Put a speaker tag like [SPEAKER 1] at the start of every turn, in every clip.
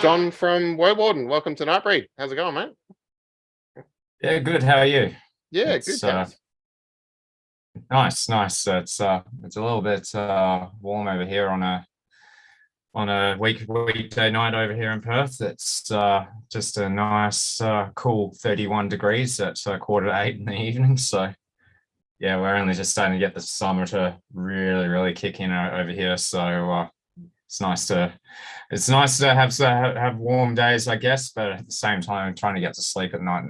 [SPEAKER 1] John from Woewarden. Welcome to Nightbreed. How's it going, mate?
[SPEAKER 2] Yeah, good. How are you?
[SPEAKER 1] Yeah, good,
[SPEAKER 2] It's
[SPEAKER 1] thanks.
[SPEAKER 2] nice. It's a little bit warm over here on a weekday night over here in Perth. It's just a nice cool 31 degrees at 7:45 in the evening. So yeah, we're only just starting to get the summer to really kick in over here. So it's nice to have warm days, I guess, but at the same time, trying to get to sleep at night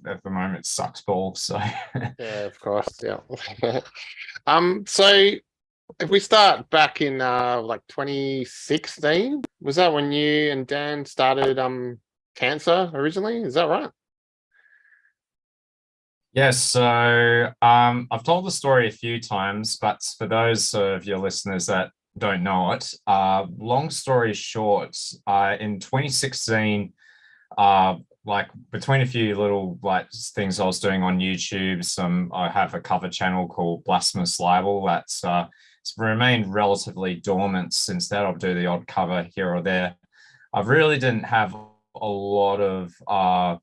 [SPEAKER 2] at the moment sucks balls. So
[SPEAKER 1] Yeah, of course. Yeah. So if we start back in like 2016, was that when you and Dan started cancer originally? Is that right?
[SPEAKER 2] yes, I've told the story a few times, but for those of your listeners that don't know it, long story short, in 2016, like between a few little like things I was doing on YouTube, I have a cover channel called Blasphemous Libel that's it's remained relatively dormant since that. I'll do the odd cover here or there. I really didn't have a lot of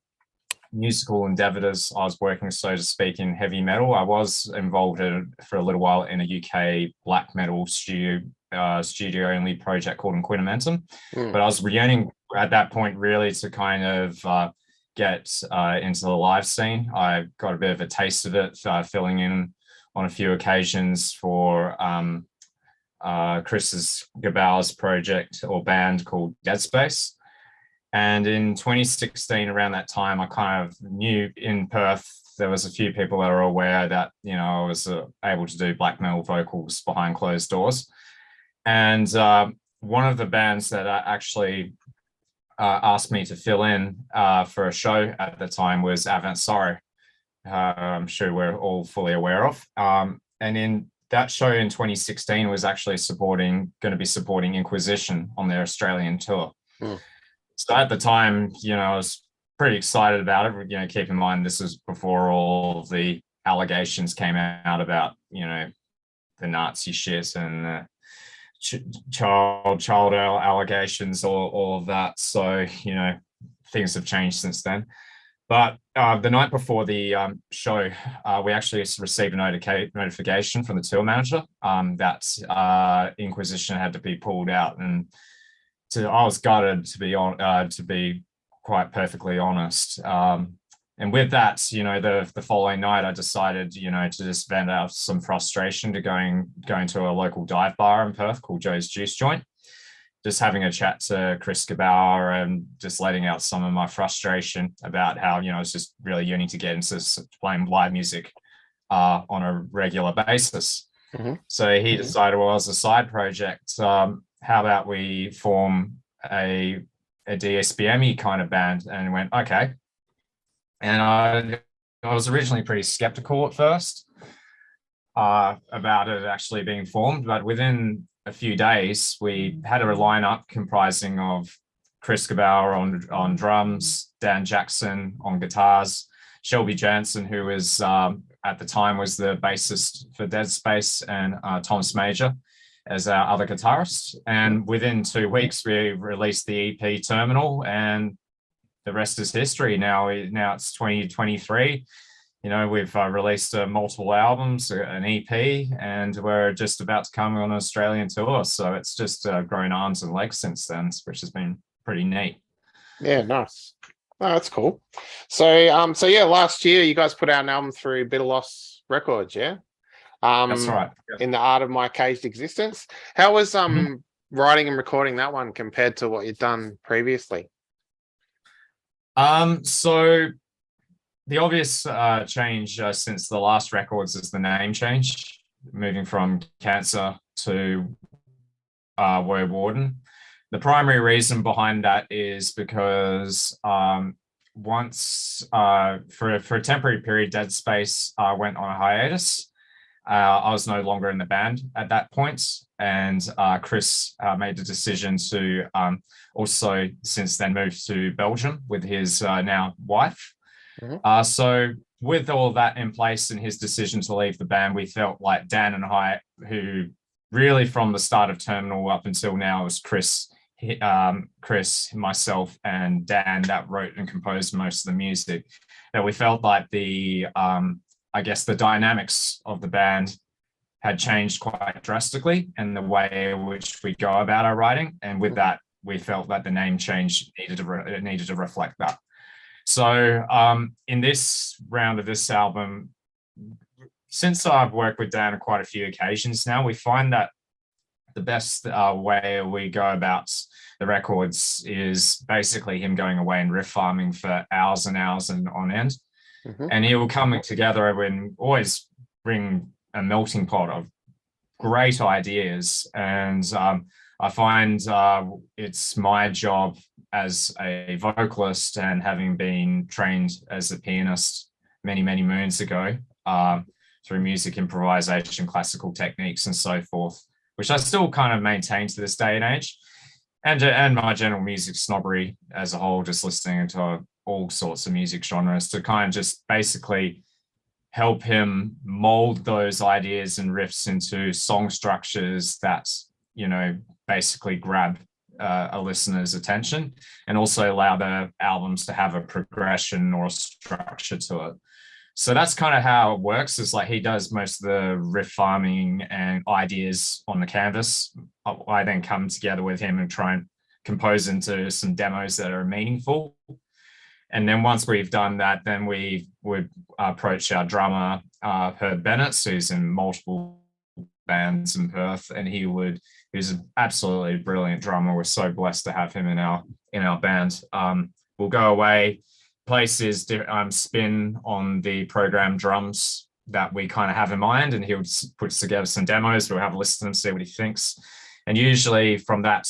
[SPEAKER 2] musical endeavors. I was working, so to speak, in heavy metal. I was involved for a little while in a UK black metal studio only project called Inquinamentum.
[SPEAKER 1] Mm.
[SPEAKER 2] But I was yearning at that point really to kind of get into the live scene. I got a bit of a taste of it, filling in on a few occasions for Chris's Gabauer's project or band called Dead Space. And in 2016, around that time, I kind of knew in Perth, there was a few people that were aware that, I was able to do black metal vocals behind closed doors. And one of the bands that actually asked me to fill in for a show at the time was Avant Sorrow. I'm sure we're all fully aware of. And in that show in 2016 was actually going to be supporting Inquisition on their Australian tour.
[SPEAKER 1] Mm.
[SPEAKER 2] So at the time, I was pretty excited about it. Keep in mind, this was before all of the allegations came out about, the Nazi shit and child allegations, all of that. So, things have changed since then. But the night before the show, we actually received a notification from the tour manager that Inquisition had to be pulled out, and I was gutted to be quite perfectly honest. And with that, the following night, I decided, to just vent out some frustration to going to a local dive bar in Perth called Joe's Juice Joint, just having a chat to Chris Gabauer and just letting out some of my frustration about how, I was just really yearning to get into playing live music on a regular basis.
[SPEAKER 1] Mm-hmm.
[SPEAKER 2] So he decided, well, as a side project, how about we form a DSBM kind of band? And went, okay. And I was originally pretty skeptical at first about it actually being formed, but within a few days, we had a lineup comprising of Chris Gabauer on drums, Dan Jackson on guitars, Shelby Jansen, who was at the time was the bassist for Dead Space, and Thomas Major as our other guitarist. And within 2 weeks, we released the EP Terminal, and the rest is history. Now it's 2023. We've released multiple albums, an EP, and we're just about to come on an Australian tour. So it's just grown arms and legs since then, which has been pretty neat.
[SPEAKER 1] Yeah, nice. Oh, that's cool. So yeah, last year you guys put out an album through Bitter Loss Records, yeah?
[SPEAKER 2] That's right.
[SPEAKER 1] In the Art of My Caged Existence. How was writing and recording that one compared to what you'd done previously?
[SPEAKER 2] So the obvious change since the last records is the name change, moving from Cancer to Woewarden. The primary reason behind that is because once for a temporary period, Dead Space went on a hiatus. I was no longer in the band at that point, and Chris made the decision to also since then move to Belgium with his now wife.
[SPEAKER 1] Mm-hmm.
[SPEAKER 2] So with all that in place and his decision to leave the band, we felt like Dan and I, who really from the start of Terminal up until now was Chris, Chris, myself, and Dan that wrote and composed most of the music, that we felt like the I guess the dynamics of the band had changed quite drastically, and the way in which we go about our writing. And with that, we felt that the name change needed to reflect that. So in this round of this album, since I've worked with Dan on quite a few occasions now, we find that the best way we go about the records is basically him going away and riff farming for hours and hours and on end. And he will come together and always bring a melting pot of great ideas. And I find it's my job as a vocalist, and having been trained as a pianist many, many moons ago through music improvisation, classical techniques and so forth, which I still kind of maintain to this day and age. And my general music snobbery as a whole, just listening to all sorts of music genres, to kind of just basically help him mold those ideas and riffs into song structures that, you know, basically grab a listener's attention, and also allow the albums to have a progression or a structure to it. So that's kind of how it works. Is like he does most of the riff farming and ideas on the canvas. I then come together with him and try and compose into some demos that are meaningful. And then once we've done that, then we would approach our drummer, Herb Bennett, who's in multiple bands in Perth, and he's an absolutely brilliant drummer. We're so blessed to have him in our band. We'll go away, places spin on the program drums that we kind of have in mind, and he'll put together some demos. We'll have a listen and see what he thinks. And usually from that,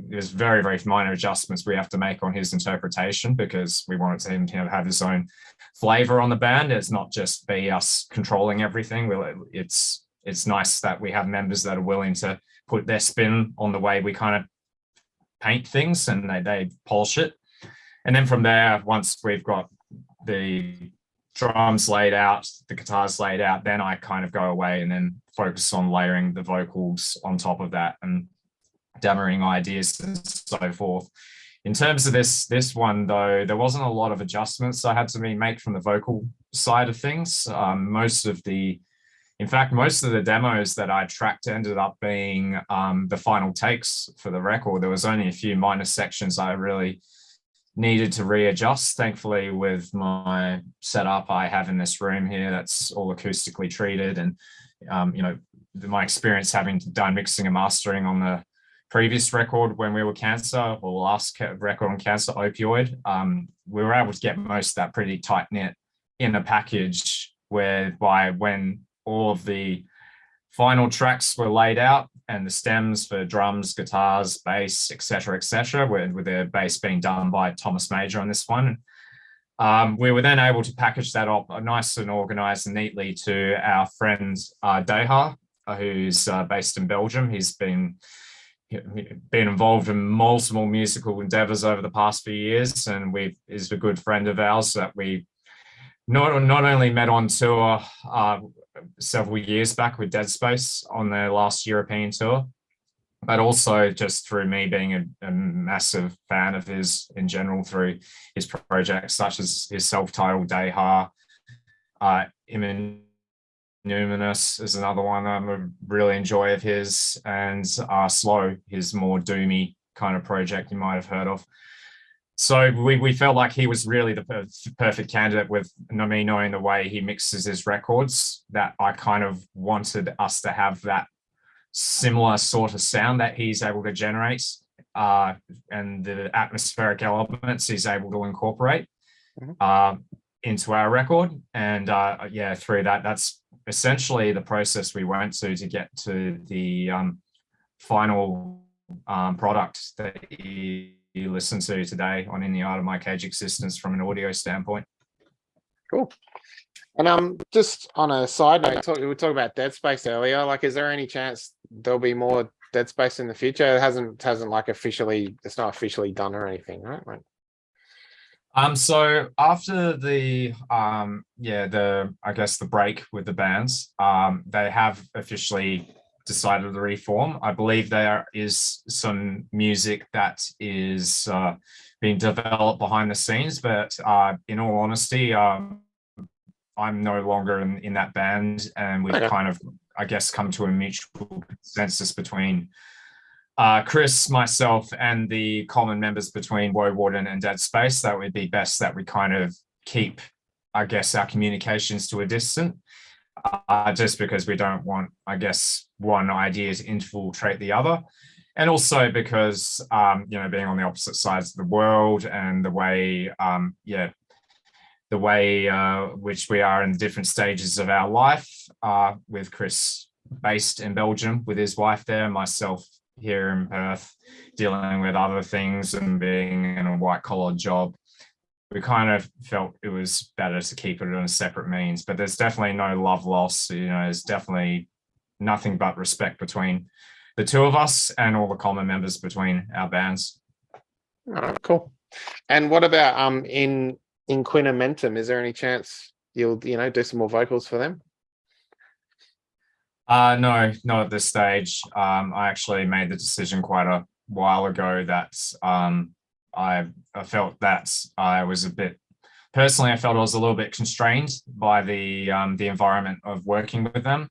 [SPEAKER 2] there's very, very minor adjustments we have to make on his interpretation, because we want him to have his own flavor on the band. It's not just be us controlling everything. It's nice that we have members that are willing to put their spin on the way we kind of paint things, and they polish it. And then from there, once we've got the drums laid out, the guitars laid out, then I kind of go away and then focus on layering the vocals on top of that and dammering ideas and so forth. In terms of this one, though, there wasn't a lot of adjustments I had to make from the vocal side of things. Most of the demos that I tracked ended up being the final takes for the record. There was only a few minor sections I really needed to readjust. Thankfully, with my setup I have in this room here, that's all acoustically treated, and you know, my experience having done mixing and mastering on the previous record when we were Cancer, or last record on Cancer, Opioid, we were able to get most of that pretty tight knit in a package, whereby when all of the final tracks were laid out and the stems for drums, guitars, bass, etc., with their bass being done by Thomas Major on this one. We were then able to package that up nice and organized and neatly to our friend Deha, who's based in Belgium. He's been involved in multiple musical endeavors over the past few years, and is a good friend of ours that we not only met on tour several years back with Dead Space on their last European tour, but also just through me being a massive fan of his in general through his projects, such as his self-titled Deha, Numinous is another one I really enjoy of his, and Slow, his more doomy kind of project you might have heard of. So we felt like he was really the perfect candidate, with me knowing the way he mixes his records, that I kind of wanted us to have that similar sort of sound that he's able to generate, and the atmospheric elements he's able to incorporate into our record. And yeah, through that's essentially the process we went to get to the final product that you listen to today on In the Art of My Cage Existence from an audio standpoint.
[SPEAKER 1] Cool. And just on a side note, we were talking about Dead Space earlier. Like, is there any chance there'll be more Dead Space in the future? It hasn't like officially, it's not officially done or anything, right? Like,
[SPEAKER 2] so after the I guess the break with the bands, they have officially decided to reform. I believe there is some music that is being developed behind the scenes, but in all honesty, I'm no longer in that band, and we've kind of, I guess, come to a mutual consensus between Chris, myself, and the common members between Woewarden and Dead Space that it would be best that we kind of keep, I guess, our communications to a distance, just because we don't want, I guess, one idea to infiltrate the other. And also because, you know, being on the opposite sides of the world and the way, the way which we are in different stages of our life, with Chris based in Belgium with his wife there, myself here in Perth dealing with other things and being in a white collar job, we kind of felt it was better to keep it on a separate means. But there's definitely no love loss. You know, there's definitely nothing but respect between the two of us and all the common members between our bands.
[SPEAKER 1] All right, cool. And what about in Quinamentum? Is there any chance you'll, you know, do some more vocals for them?
[SPEAKER 2] No, not at this stage. I actually made the decision quite a while ago that I felt that I was a bit, personally, I felt I was a little bit constrained by the environment of working with them.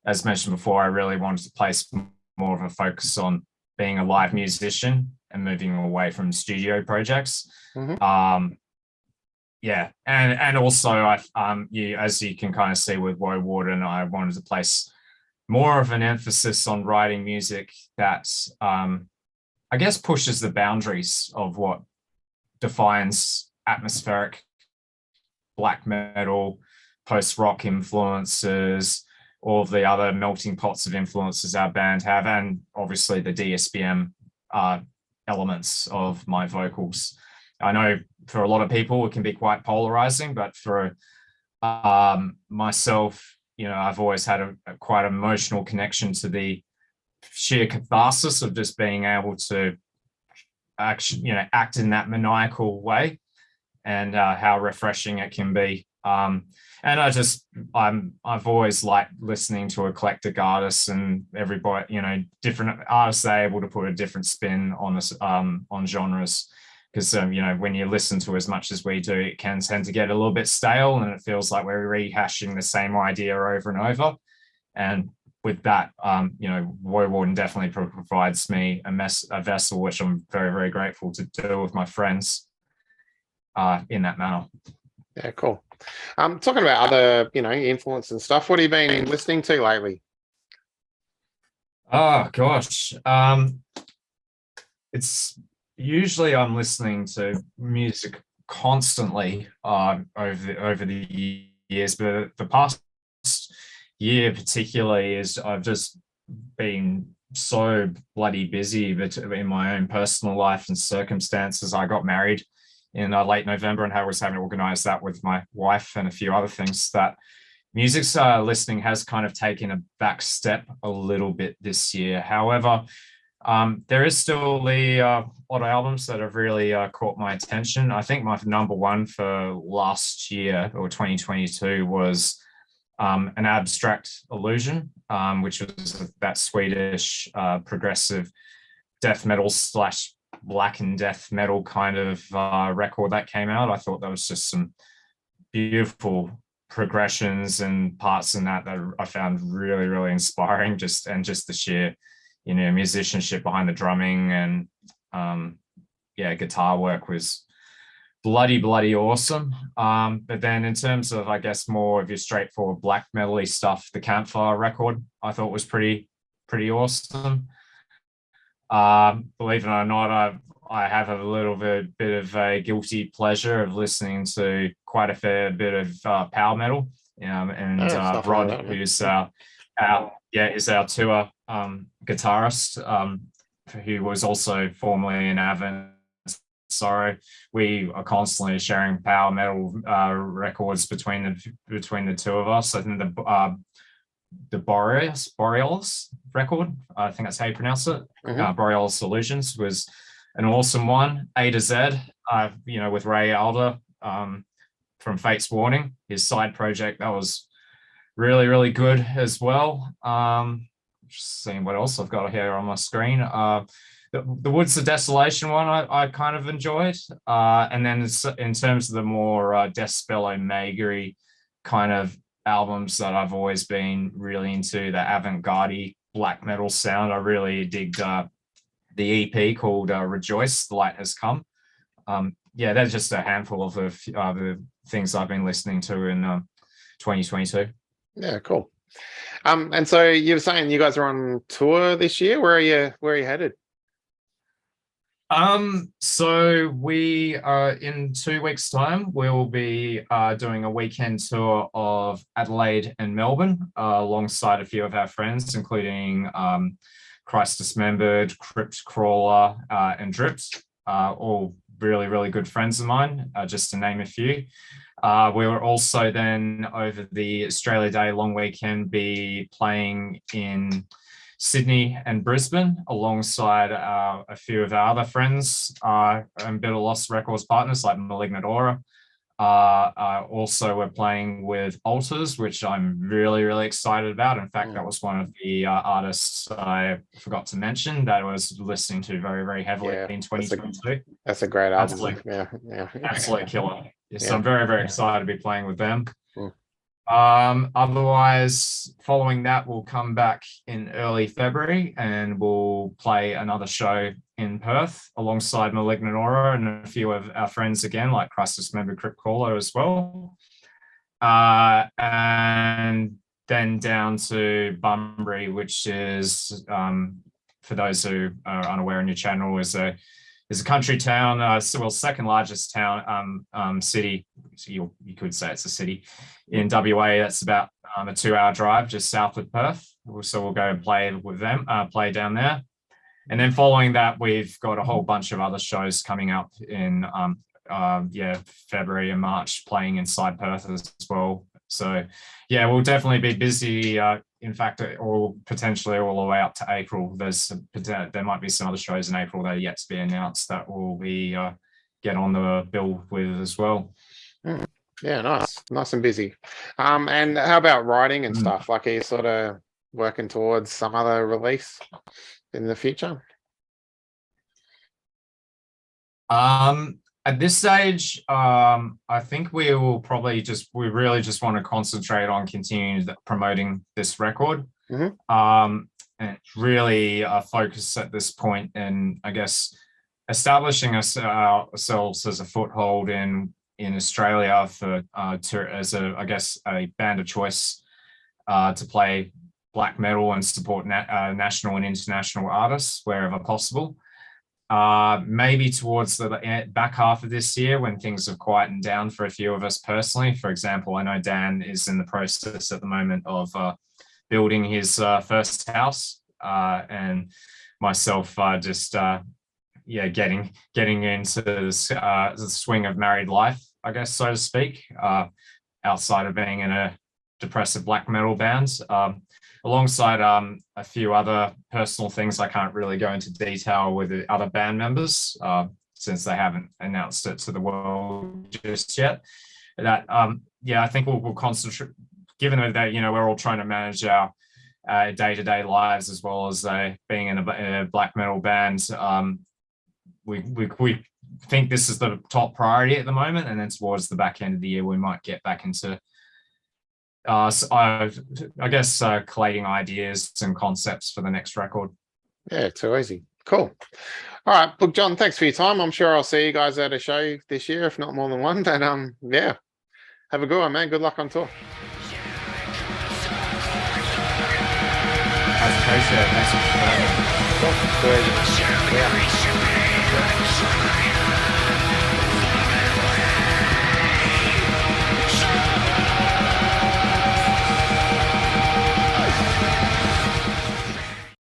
[SPEAKER 2] As mentioned before, I really wanted to place more of a focus on being a live musician and moving away from studio projects.
[SPEAKER 1] Mm-hmm.
[SPEAKER 2] Yeah, and also as you can kind of see with Woewarden, I wanted to place more of an emphasis on writing music that I guess pushes the boundaries of what defines atmospheric black metal, post-rock influences, all of the other melting pots of influences our band have, and obviously the DSBM elements of my vocals. I know for a lot of people it can be quite polarizing, but for myself, you know, I've always had a quite emotional connection to the sheer catharsis of just being able to actually, you know, act in that maniacal way, and how refreshing it can be. And I've always liked listening to eclectic artists, and everybody, you know, different artists are able to put a different spin on genres. Because, you know, when you listen to as much as we do, it can tend to get a little bit stale, and it feels like we're rehashing the same idea over and over. And with that, you know, Woewarden definitely provides me a vessel, which I'm very, very grateful to do with my friends in that manner.
[SPEAKER 1] Yeah, cool. Talking about other, you know, influence and stuff, what have you been listening to lately?
[SPEAKER 2] Oh, gosh. It's usually I'm listening to music constantly over the years, but the past year particularly is I've just been so bloody busy in my own personal life and circumstances. I got married in late November and I was having to organize that with my wife and a few other things, that music's listening has kind of taken a back step a little bit this year. However, there is still the odd albums that have really caught my attention. I think my number one for last year, or 2022, was An Abstract Illusion, which was that Swedish progressive death metal / black and death metal kind of record that came out. I thought that was just some beautiful progressions and parts in that I found really, really inspiring, just the sheer, you know, musicianship behind the drumming and guitar work was bloody awesome. But then in terms of, I guess, more of your straightforward black metal-y stuff, the Campfire record I thought was pretty awesome. Believe it or not, I have a little bit of a guilty pleasure of listening to quite a fair bit of power metal. And Rod, who's is our tour guitarist, who was also formerly in Avant Sorrow. We are constantly sharing power metal records between the two of us. I think the Borealis record, I think that's how you pronounce it. Borealis Illusions was an awesome one. A to Z, with Ray Alder from Fate's Warning, his side project, that was really good as well. just seeing what else I've got here on my screen. The Woods of Desolation one I kind of enjoyed. And then in terms of the more Despello Magri kind of albums that I've always been really into, the avant-garde black metal sound, I really digged the EP called Rejoice, The Light Has Come. Yeah, that's just a handful of the things I've been listening to in 2022.
[SPEAKER 1] Yeah, cool. And so you were saying you guys are on tour this year. Where are you headed?
[SPEAKER 2] So we in 2 weeks' time, we will be doing a weekend tour of Adelaide and Melbourne alongside a few of our friends, including Christ Dismembered, Crypt Crawler, and Drips, all really, really good friends of mine, just to name a few. We will also then, over the Australia Day long weekend, be playing in Sydney and Brisbane alongside a few of our other friends and Bitter Lost Records partners like Malignant Aura. Also, we're playing with Alters, which I'm really, really excited about. In fact, that was one of the artists I forgot to mention that I was listening to very, very heavily in 2022.
[SPEAKER 1] That's a great album.
[SPEAKER 2] Absolute killer. So I'm very, very excited to be playing with them.
[SPEAKER 1] Cool.
[SPEAKER 2] Otherwise, following that, we'll come back in early February and we'll play another show in Perth alongside Malignant Aura and a few of our friends again, like Crisis Member Crypt Caller as well. And then down to Bunbury, which is, for those who are unaware in your channel, is a country town, second largest town, city. So you could say it's a city in WA. That's about a 2-hour drive just south of Perth. So we'll go and play with them, play down there. And then following that, we've got a whole bunch of other shows coming up in February and March, playing inside Perth as well. So yeah, we'll definitely be busy. In fact, or potentially all the way up to April. There might be some other shows in April that are yet to be announced that will be get on the bill with as well.
[SPEAKER 1] Yeah, nice and busy. And how about writing and stuff? Like, are you sort of working towards some other release in the future?
[SPEAKER 2] At this stage, I think we really just want to concentrate on continuing promoting this record. And really focus at this point in, I guess, establishing ourselves as a foothold in Australia for as a band of choice to play black metal and support national and international artists wherever possible. Maybe towards the back half of this year when things have quietened down for a few of us personally. For example, I know Dan is in the process at the moment of building his first house, and myself getting into the swing of married life, I guess, so to speak, outside of being in a depressive black metal band. Alongside a few other personal things I can't really go into detail with the other band members since they haven't announced it to the world just yet. That I think we'll concentrate, given that we're all trying to manage our day-to-day lives as well as being in a black metal band. We think this is the top priority at the moment, and then towards the back end of the year we might get back into collating ideas and concepts for the next record.
[SPEAKER 1] Yeah, too easy. Cool. All right, look, John, thanks for your time. I'm sure I'll see you guys at a show this year, if not more than one. And have a good one, man. Good luck on tour.
[SPEAKER 2] I appreciate it. Thanks for having me.
[SPEAKER 1] Cool. Too easy. Yeah.